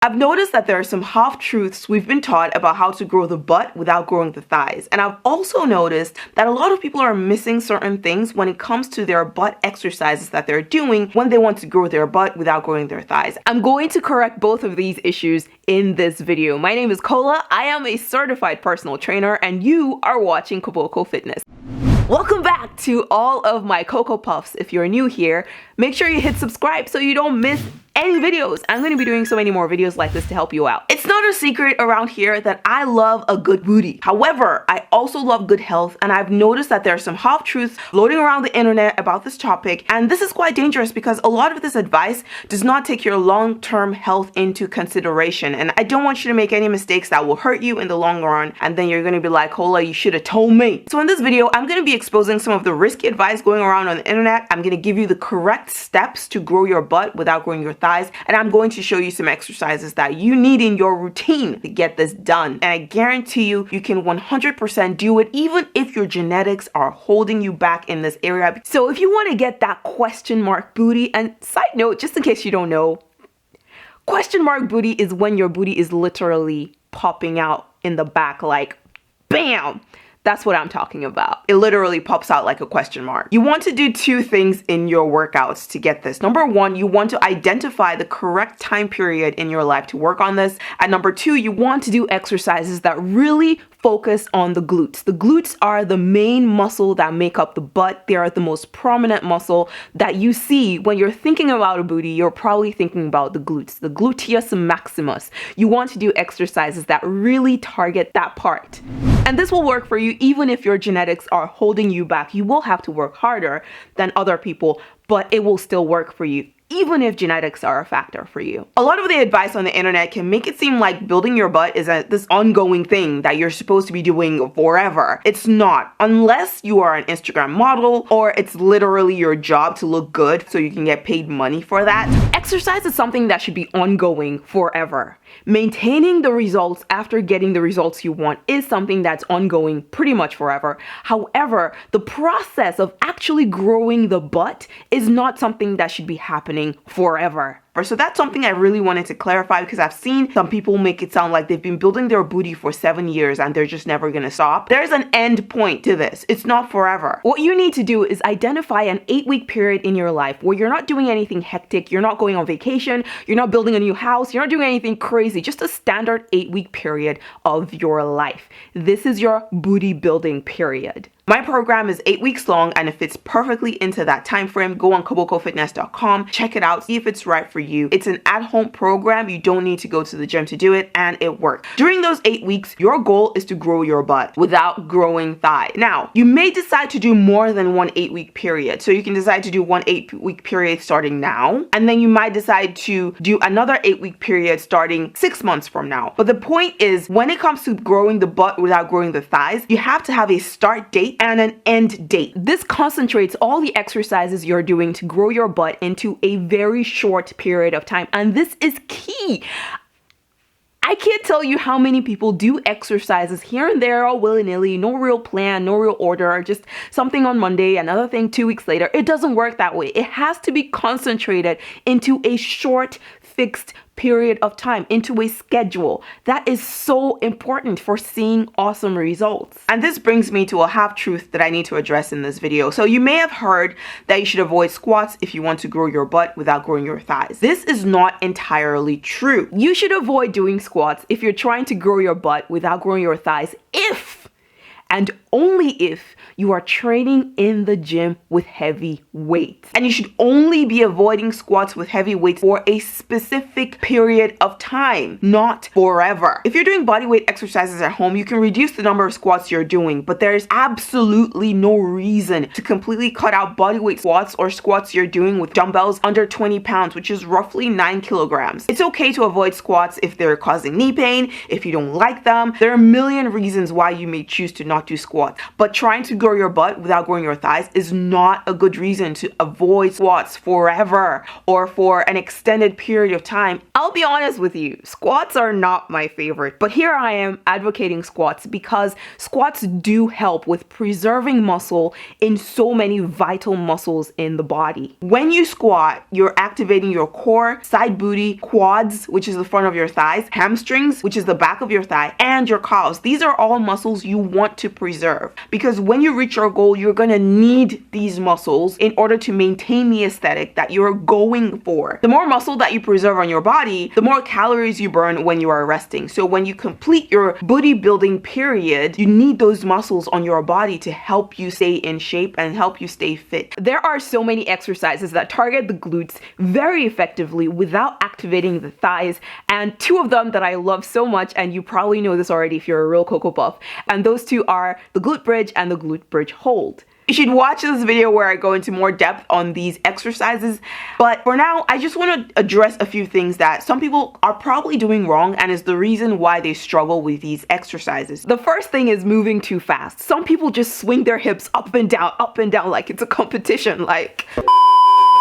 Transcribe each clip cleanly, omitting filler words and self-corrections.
I've noticed that there are some half-truths we've been taught about how to grow the butt without growing the thighs. And I've also noticed that a lot of people are missing certain things when it comes to their butt exercises that they're doing when they want to grow their butt without growing their thighs. I'm going to correct both of these issues in this video. My name is Kola. I am a certified personal trainer and you are watching Koboko Fitness. Welcome back to all of my Cocoa Puffs. If you're new here, make sure you hit subscribe so you don't miss any videos. I'm going to be doing so many more videos like this to help you out. It's not a secret around here that I love a good booty. However, I also love good health, and I've noticed that there are some half-truths floating around the internet about this topic, and this is quite dangerous because a lot of this advice does not take your long-term health into consideration, and I don't want you to make any mistakes that will hurt you in the long run, and then you're going to be like, Kola, you should have told me. So in this video, I'm going to be exposing some of the risky advice going around on the internet. I'm going to give you the correct steps to grow your butt without growing your thighs, and I'm going to show you some exercises that you need in your routine to get this done. And I guarantee you, you can 100% do it even if your genetics are holding you back in this area. So if you want to get that question mark booty, and side note, just in case you don't know, question mark booty is when your booty is literally popping out in the back like bam. That's what I'm talking about. It literally pops out like a question mark. You want to do two things in your workouts to get this. Number one, you want to identify the correct time period in your life to work on this. And number two, you want to do exercises that really focus on the glutes. The glutes are the main muscle that make up the butt. They are the most prominent muscle that you see when you're thinking about a booty. You're probably thinking about the glutes, the gluteus maximus. You want to do exercises that really target that part. And this will work for you even if your genetics are holding you back. You will have to work harder than other people, but it will still work for you, even if genetics are a factor for you. A lot of the advice on the internet can make it seem like building your butt is this ongoing thing that you're supposed to be doing forever. It's not, unless you are an Instagram model or it's literally your job to look good so you can get paid money for that. Exercise is something that should be ongoing forever. Maintaining the results after getting the results you want is something that's ongoing pretty much forever. However, the process of actually growing the butt is not something that should be happening forever. So that's something I really wanted to clarify because I've seen some people make it sound like they've been building their booty for 7 years and they're just never gonna stop. There's an end point to this. It's not forever. What you need to do is identify an 8-week period in your life where you're not doing anything hectic, you're not going on vacation, you're not building a new house, you're not doing anything crazy, just a standard 8-week period of your life. This is your booty building period. My program is 8 weeks long and it fits perfectly into that time frame. Go on KobokoFitness.com, check it out, see if it's right for you. It's an at-home program. You don't need to go to the gym to do it, and it works. During those 8 weeks, your goal is to grow your butt without growing thigh. Now, you may decide to do more than one 8-week period. So you can decide to do one 8-week period starting now, and then you might decide to do another 8-week period starting 6 months from now. But the point is, when it comes to growing the butt without growing the thighs, you have to have a start date and an end date. This concentrates all the exercises you're doing to grow your butt into a very short period of time. And this is key. I can't tell you how many people do exercises here and there all willy-nilly, no real plan, no real order, just something on Monday, another thing 2 weeks later. It doesn't work that way. It has to be concentrated into a short, fixed period of time, into a schedule. That is so important for seeing awesome results. And this brings me to a half-truth that I need to address in this video. So you may have heard that you should avoid squats if you want to grow your butt without growing your thighs. This is not entirely true. You should avoid doing squats if you're trying to grow your butt without growing your thighs if and only if you are training in the gym with heavy weights. And you should only be avoiding squats with heavy weights for a specific period of time, not forever. If you're doing bodyweight exercises at home, you can reduce the number of squats you're doing, but there's absolutely no reason to completely cut out bodyweight squats or squats you're doing with dumbbells under 20 pounds, which is roughly 9 kilograms. It's okay to avoid squats if they're causing knee pain, if you don't like them. There are a million reasons why you may choose to not do squats squats. But trying to grow your butt without growing your thighs is not a good reason to avoid squats forever or for an extended period of time. I'll be honest with you, squats are not my favorite, but here I am advocating squats because squats do help with preserving muscle in so many vital muscles in the body. When you squat, you're activating your core, side booty, quads, which is the front of your thighs, hamstrings, which is the back of your thigh, and your calves. These are all muscles you want to preserve because when you reach your goal, you're going to need these muscles in order to maintain the aesthetic that you're going for. The more muscle that you preserve on your body, the more calories you burn when you are resting. So when you complete your booty building period, you need those muscles on your body to help you stay in shape and help you stay fit. There are so many exercises that target the glutes very effectively without activating the thighs, and two of them that I love so much, and you probably know this already if you're a real Coco Puff, and those two are the glute bridge and the glute bridge hold. You should watch this video where I go into more depth on these exercises, but for now, I just want to address a few things that some people are probably doing wrong and is the reason why they struggle with these exercises. The first thing is moving too fast. Some people just swing their hips up and down like it's a competition, like...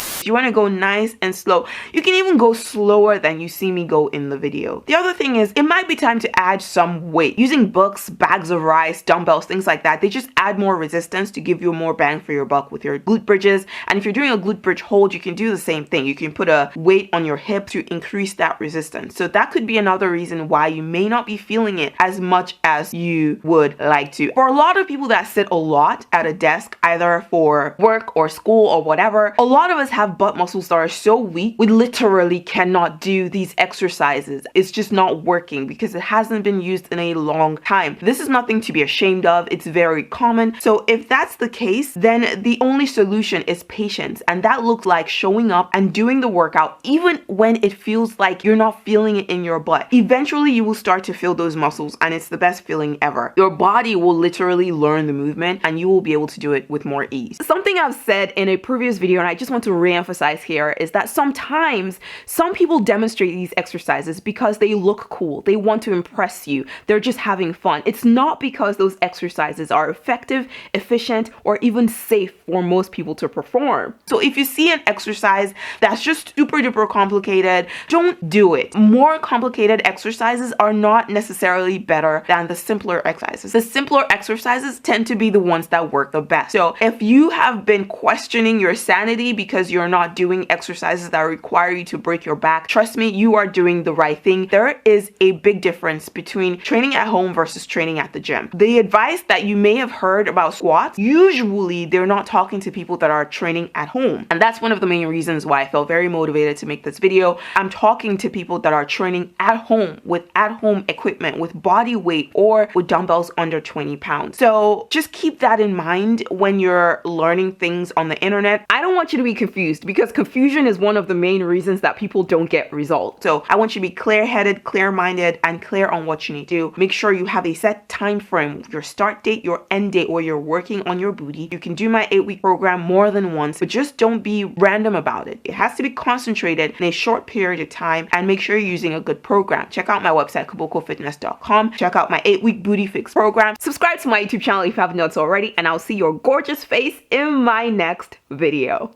If you want to go nice and slow, you can even go slower than you see me go in the video. The other thing is, it might be time to add some weight. Using books, bags of rice, dumbbells, things like that, they just add more resistance to give you more bang for your buck with your glute bridges. And if you're doing a glute bridge hold, you can do the same thing. You can put a weight on your hip to increase that resistance. So that could be another reason why you may not be feeling it as much as you would like to. For a lot of people that sit a lot at a desk, either for work or school or whatever, a lot of us have butt muscles that are so weak, we literally cannot do these exercises. It's just not working because it hasn't been used in a long time. This is nothing to be ashamed of. It's very common. So if that's the case, then the only solution is patience. And that looks like showing up and doing the workout even when it feels like you're not feeling it in your butt. Eventually, you will start to feel those muscles and it's the best feeling ever. Your body will literally learn the movement and you will be able to do it with more ease. Something I've said in a previous video, and I just want to re-emphasize here, is that sometimes some people demonstrate these exercises because they look cool. They want to impress you. They're just having fun. It's not because those exercises are effective, efficient, or even safe for most people to perform. So if you see an exercise that's just super duper complicated, don't do it. More complicated exercises are not necessarily better than the simpler exercises. The simpler exercises tend to be the ones that work the best. So if you have been questioning your sanity because you're not doing exercises that require you to break your back, trust me, you are doing the right thing. There is a big difference between training at home versus training at the gym. The advice that you may have heard about squats, usually they're not talking to people that are training at home. And that's one of the main reasons why I felt very motivated to make this video. I'm talking to people that are training at home with at-home equipment, with body weight, or with dumbbells under 20 pounds. So just keep that in mind when you're learning things on the internet. I don't want you to be confused because confusion is one of the main reasons that people don't get results. So I want you to be clear-headed, clear-minded, and clear on what you need to do. Make sure you have a set time frame, your start date, your end date, where you're working on your booty. You can do my 8-week program more than once, but just don't be random about it. It has to be concentrated in a short period of time, and make sure you're using a good program. Check out my website, KobokoFitness.com. Check out my 8-week booty fix program. Subscribe to my YouTube channel if you haven't done so already, and I'll see your gorgeous face in my next video.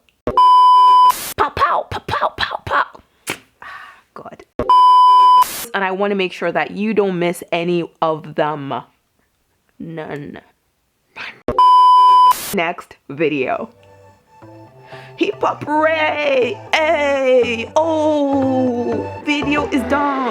Pow, pow, pow, pow, pow, pow. God. And I want to make sure that you don't miss any of them. None. Next video. Hip hop hooray! Hey! Oh! Video is done!